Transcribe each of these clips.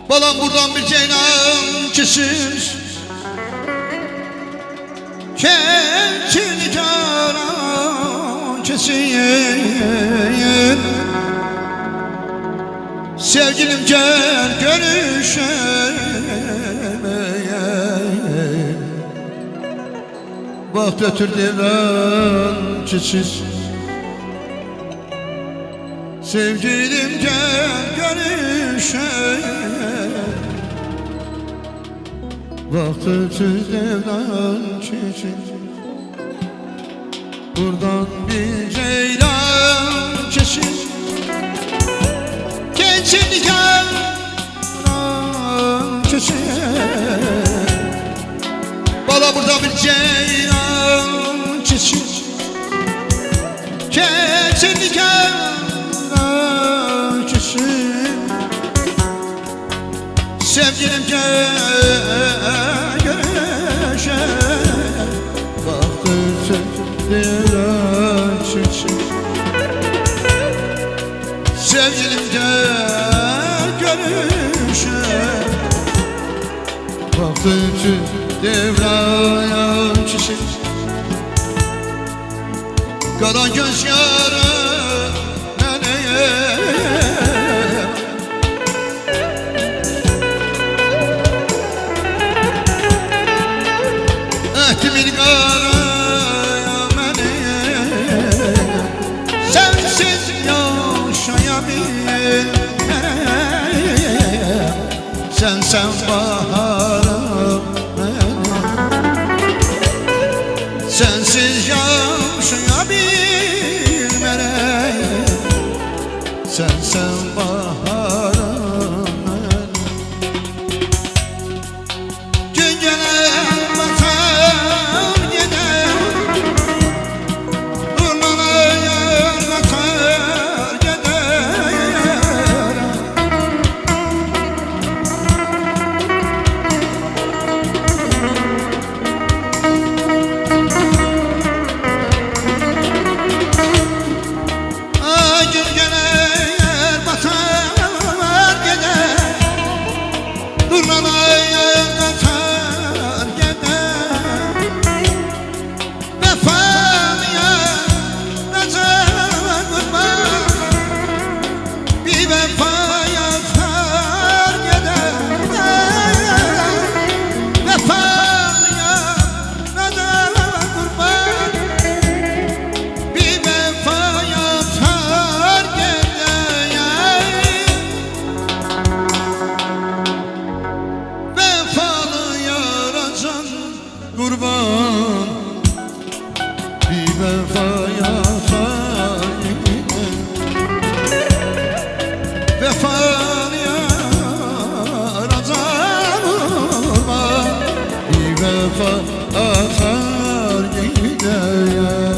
Balam buradan bir ceylan kesir, keçini canan kesir. Sevgilim gel görüşemeyen, vaxt ötür devran keçir. Sevgilim gel görüşemeyen, vaxt ötür devran keçir. Buradan bir ceylan keçir, keçini canan keçir. Bala burada bir ceylan keçir, keçini canan keçir. Sevgilim gel görüşemeyen, vaxt ötür devran keçir. Sevgilim gel görüşemeyen, vaxt ötür devran keçir. Qara göz yarı mənəyəm, əhtimin qaraya mənəyəm. Sensiz yaşayabilməyəm, sensen baharım mənim. Sensiz yaşayabilməyəm, sensen baharım mənim. Gün gələr batar gedər, durmalar batar gedər. Gün gələr batar gedər, durmalar batar gedər. Vəfalıya nazar qurban, bir vəfaya tar gedər. Vəfalıya nazar qurban, bir vəfaya tar gedər. Vefalı yaracan kurban, bir vefaya tar gedər. Vefalı yaracan kurban, bir vefaya tar gedər.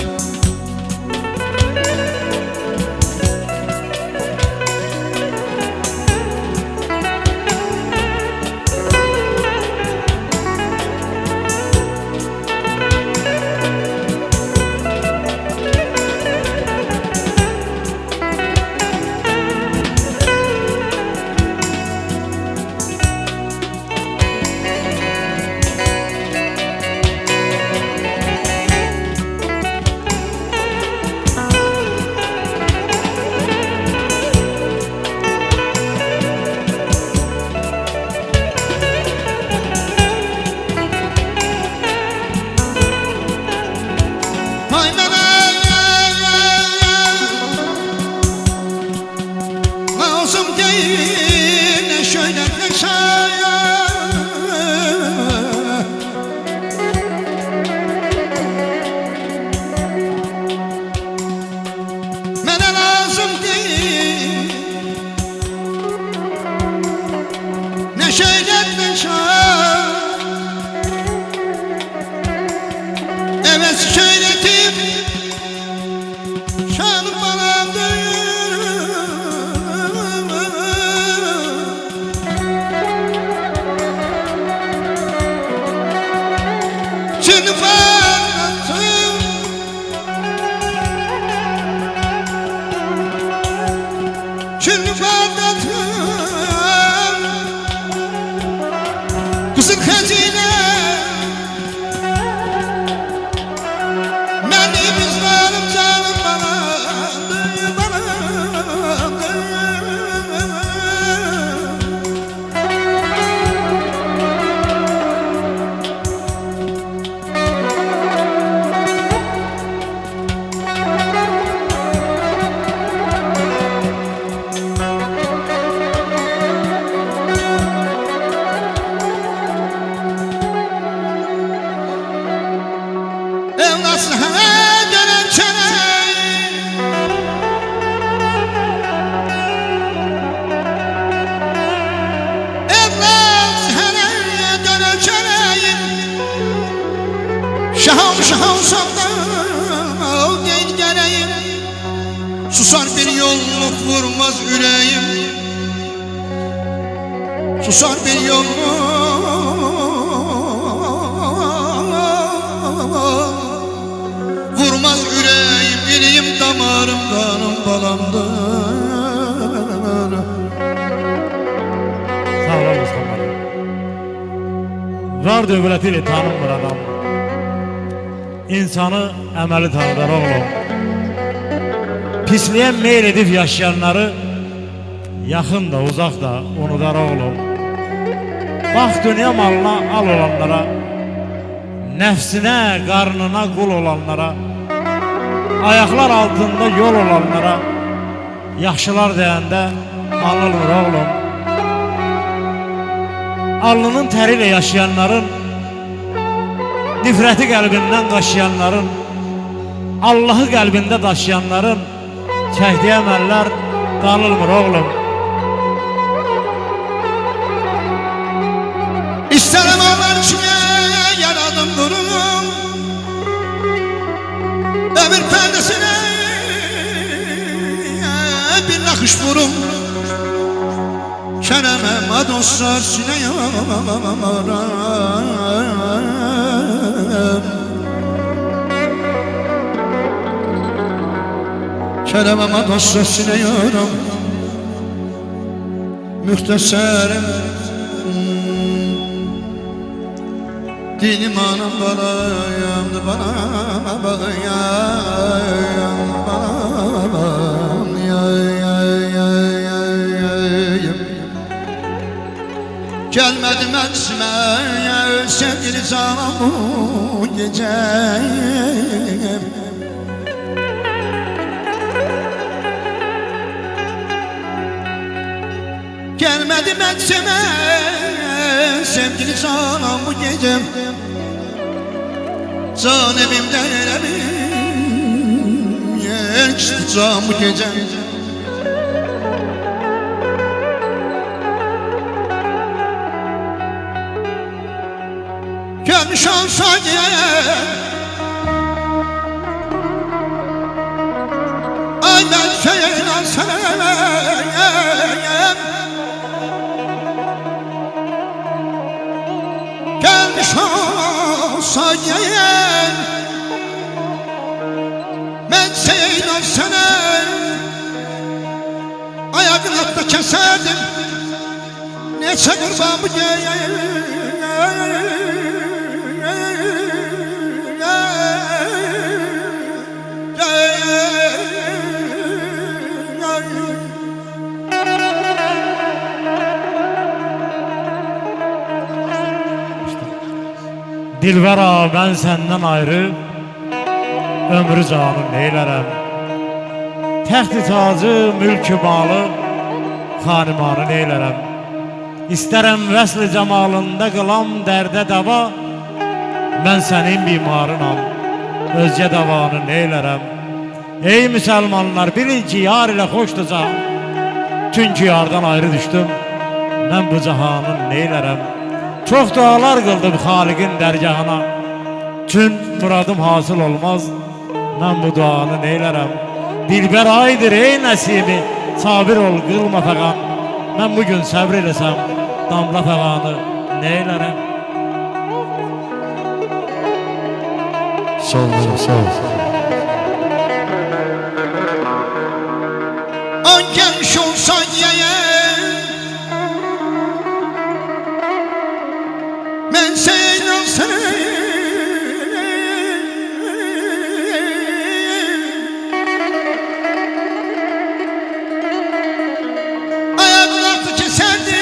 olsam da değil geleyim. Susar bir yolluk vurmaz yüreğim. Susar bir yolluk vurmaz yüreğim. İliğim damarım kanım balamdır. Sağ ol Mustafa. Var dövletiyle tanınmır adam. İnsanı əməli tanıdar oğlum. Pisliğe meyil edip yaşayanları yakın da uzak da unudar oğlum. Bak dünya malına al olanlara, nefsine, karnına kul olanlara, ayaklar altında yol olanlara, yaxşılar deyəndə anılmır oğlum. Alnının teriyle yaşayanların, nifreti kalbinden qaşıyanların, Allah'ı kalbinde daşıyanların çəkdiyi əməllər qalılmır oğlum. İsterim ağlar içine yaradım durum. Ömür perdesine bir nakış vurum. Çeneme dostlar sine yaram. Çeneme dostlar sine yaram. Mühteserim dinim anam balayım bana balayım gelmedi meclisime sevgili canım bu gece. Gelmedi meclisime sevgili canım bu gece. Can evimden elebim yer çıkacağım bu gece. Gelmiş olsa ay ben senin alsana. Gelmiş olsa gel ben senin alsana. Ayağını atla keserdim ne çakır bağımı gel. Dilber ağa ben senden ayrı ömrü canım neylərəm. Təxt-i tacı, mülkü malı, xanimanı neylərəm. İstərəm vəsl cəmalında qılam dərdə dəva. Mən sənin bimarınam, özgə davanı neylərəm. Ey müsəlmanlar bilin ki yar ilə xoşdur can. Çünki yardan ayrı düşdüm, mən bu cahanı neylərəm. Çox dualar qıldım Xaliqin dərgahına. Çün muradım hasıl olmaz, mən bu duanı neylərəm. Dilber aydır ey nəsimi, sabir ol qılma fəqan. Mən bugün səbr eləsəm, damla fəqanı neylərəm. Sağ ol, sağ ol. An gelmiş olsa yeye ben senin olsana. Ayağını attı keserdi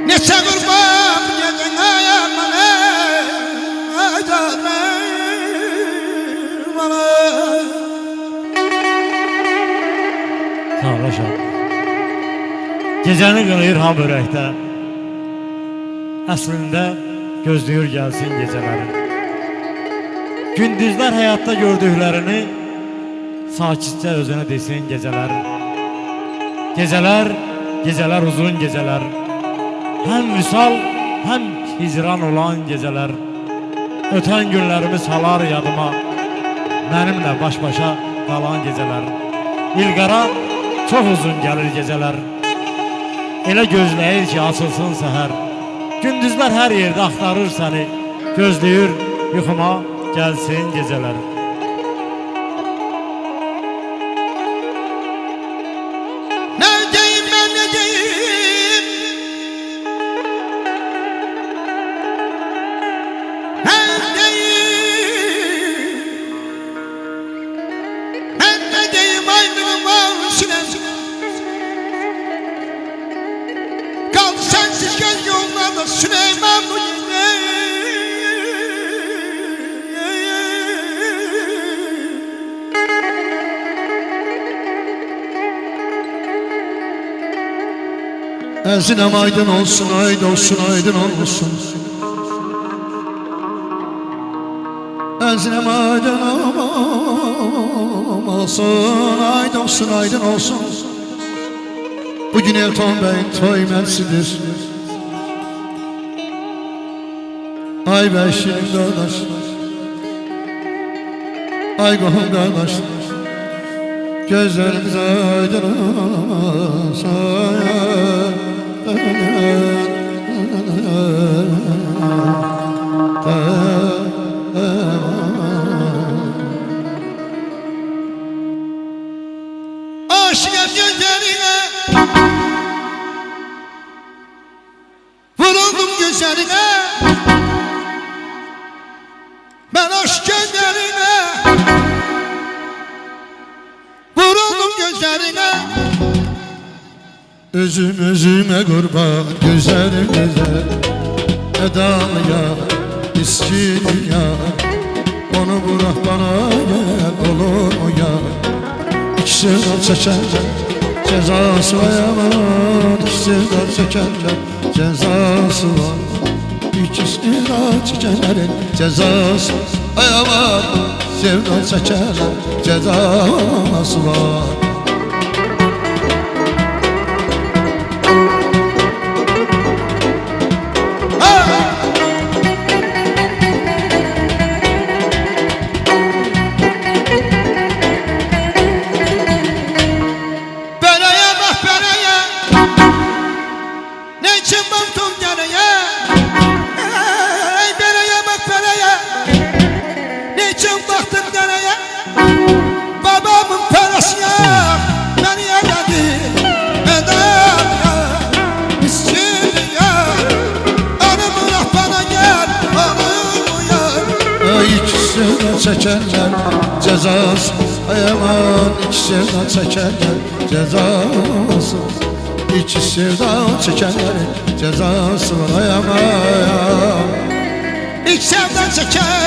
ne çakır bağım yedin ayağıma ne acaba bana. Kardeşim, gecəni qınayır ham ürəkdə. Əslində gözləyir gəlsin gecələrin. Gündüzlər həyatda gördüklərini sakitcə özünə desin gecələrin. Gecələr uzun gecələr. Həm vüsal, həm hicran olan gecələr. Ötən günlərimi salar yadıma, mənimlə baş-başa qalan gecələr. İlqara çox uzun gəlir gecələr. Elə gözləyir ki, açılsın səhər. Gündüzlər hər yerdə axtarır səni, gözləyir yuxuma gəlsin gecələr. Ne diyeyim ben ne diyeyim? Ne diyeyim? Ben ne diyeyim aydınıma sinem? Kaldı sensiz göz yollarda Süleyman bu yine. Ezinem aydın olsun, aydın olsun, aydın olsun. Ezinem aydın olsun, aydın olsun, aydın olsun. Bugün Elton Bey'in toymensidir. Ay beşiğim kardeş, ay kohum kardeş. Gözlerimiz aydın olsun. Aşık gözlerine, vuruldum gözlerine. Ben aşk gözlerine, vuruldum gözlerine. Özüm özüme kurban, gözlerim güzel. Edalıya, iskiliya. Onu bırak bana gel, olur mu ya? İkisinden çekerler, cezası var aman. İkisinden çekerler, cezası var. İkisinden çekenlerin cezası var aman. Sevdan çekerler, cezası var. Babamın parası ya, beni yedi eder ya, miskin ya. Onu bırak bana gel, olur mu ya? İkisinden çekerler cezası, ay aman. İkisinden çekerler cezası. İkisinden çekenlerin cezası var ay aman. İkisinden çeker